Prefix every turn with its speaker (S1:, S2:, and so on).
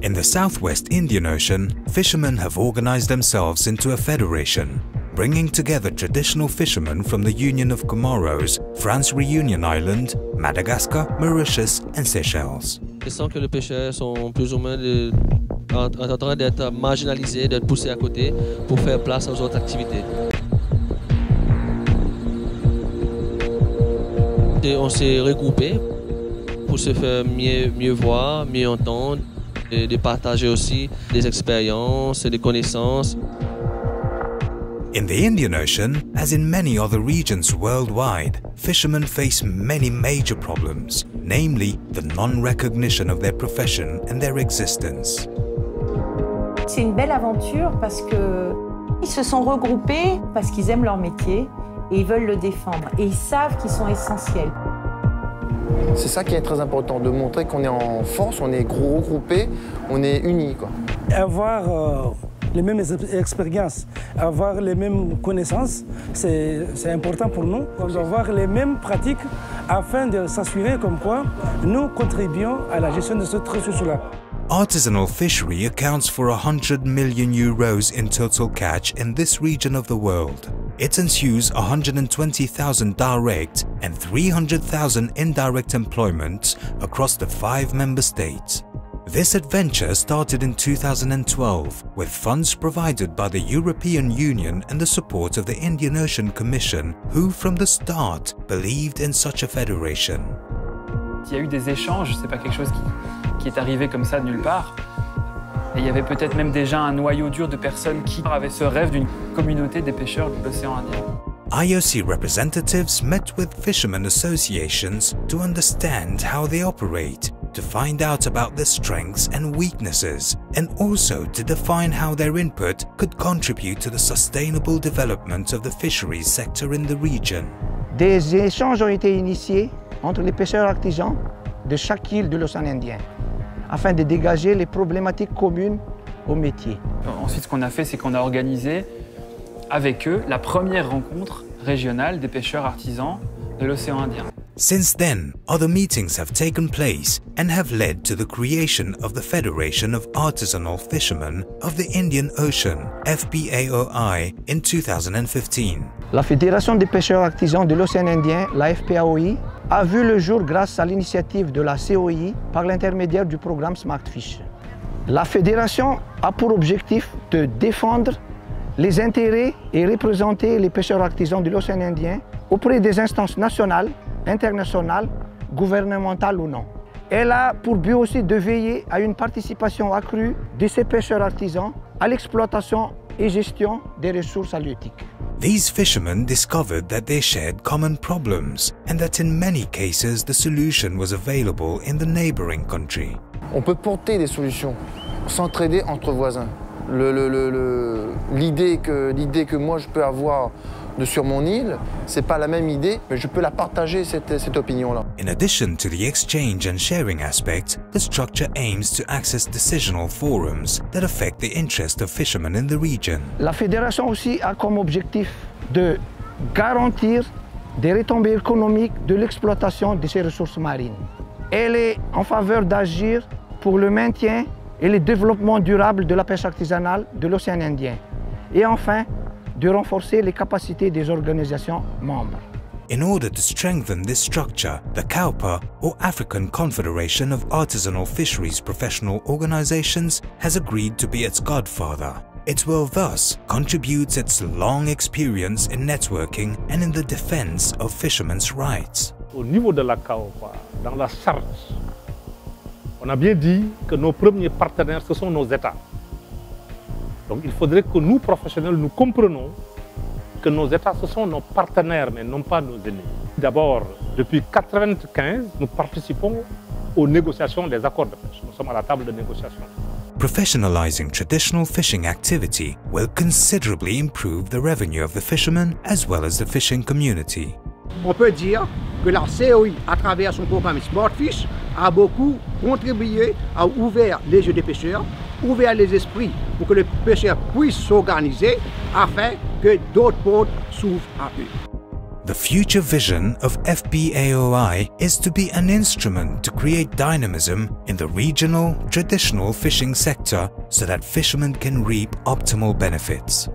S1: In the southwest Indian Ocean, fishermen have organized themselves into a federation, bringing together traditional fishermen from the Union of Comoros, France Reunion Island, Madagascar, Mauritius and Seychelles.
S2: Je sens que les pêcheurs sont plus ou moins en train d'être marginalisés, d'être poussés à côté pour faire place aux autres activités. Et on s'est regroupés pour se faire mieux voir, mieux entendre, et de partager aussi des expériences et des connaissances.
S1: In the Indian Ocean, as in many other regions worldwide, fishermen face many major problems, namely the non-recognition of their profession and their existence.
S3: C'est une belle aventure parce qu'ils se sont regroupés parce qu'ils aiment leur métier et ils veulent le défendre et ils savent qu'ils sont essentiels.
S4: C'est ça qui est très important, de montrer qu'on est en force, on est regroupés, on est unis, quoi.
S5: Avoir les mêmes expériences, avoir les mêmes connaissances, c'est important pour nous. On doit avoir les mêmes pratiques afin de s'assurer comme quoi nous contribuons à la gestion de cette ressource-là.
S1: Artisanal fishery accounts for 100 million euros in total catch in this region of the world. It ensues 120,000 direct and 300,000 indirect employments across the 5 member states. This adventure started in 2012 with funds provided by the European Union and the support of the Indian Ocean Commission, who from the start believed in such a federation.
S6: Il y a eu des échanges, c'est pas quelque chose qui est arrivé comme ça de nulle part. Et il y avait peut-être même déjà un noyau dur de personnes qui avaient ce rêve d'une communauté des pêcheurs de l'océan Indien.
S1: IOC representatives met with fishermen associations to understand how they operate, to find out about their strengths and weaknesses, and also to define how their input could contribute to the sustainable development of the fisheries sector in the region.
S7: Des échanges ont été initiés entre les pêcheurs artisans de chaque île de l'océan Indien, afin de dégager les problématiques communes au métier.
S6: Ensuite, ce qu'on a fait, c'est qu'on a organisé avec eux la première rencontre régionale des pêcheurs artisans de l'océan Indien.
S1: Since then, other meetings have taken place and have led to the creation of the Federation of Artisanal Fishermen of the Indian Ocean, FPAOI, in 2015.
S7: La Fédération des pêcheurs artisans de l'océan Indien, la FPAOI, a vu le jour grâce à l'initiative de la COI par l'intermédiaire du programme SmartFish. La fédération a pour objectif de défendre les intérêts et représenter les pêcheurs artisans de l'océan Indien auprès des instances nationales, internationales, gouvernementales ou non. Elle a pour but aussi de veiller à une participation accrue de ces pêcheurs artisans à l'exploitation et gestion des ressources halieutiques.
S1: These fishermen discovered that they shared common problems and that in many cases the solution was available in the neighboring country.
S4: On peut porter des solutions, s'entraider entre voisins. L'idée que moi je peux avoir sur mon île, c'est pas la même idée, mais je peux la partager, cette opinion-là.
S1: In addition to the exchange and sharing aspect, the structure aims to access decisional forums that affect the interest of fishermen in the region.
S7: La fédération aussi a comme objectif de garantir des retombées économiques de l'exploitation de ces ressources marines. Elle est en faveur d'agir pour le maintien et le développement durable de la pêche artisanale de l'océan Indien. Et enfin, de renforcer les capacités des organisations membres.
S1: In order to strengthen this structure, the CAUPA, or African Confederation of Artisanal Fisheries Professional Organizations, has agreed to be its godfather. It will thus contribute its long experience in networking and in the defense of fishermen's rights.
S8: Au niveau de la CAUPA, dans la charte, on a bien dit que nos premiers partenaires, ce sont nos États. Donc il faudrait que nous, professionnels, nous comprenions que nos États, ce sont nos partenaires, mais non pas nos ennemis. D'abord, depuis 1995, nous participons aux négociations des accords de pêche. Nous sommes à la table de négociation.
S1: Professionalizing traditional fishing activity will considerably improve the revenue of the fishermen as well as the fishing community.
S9: On peut dire que la COI, à travers son programme SmartFish, a beaucoup contribué à ouvrir les yeux des pêcheurs, ouvrir les esprits pour que les pêcheurs puissent s'organiser afin que d'autres portes s'ouvrent à eux.
S1: The future vision of FPAOI is to be an instrument to create dynamism in the regional, traditional fishing sector so that fishermen can reap optimal benefits.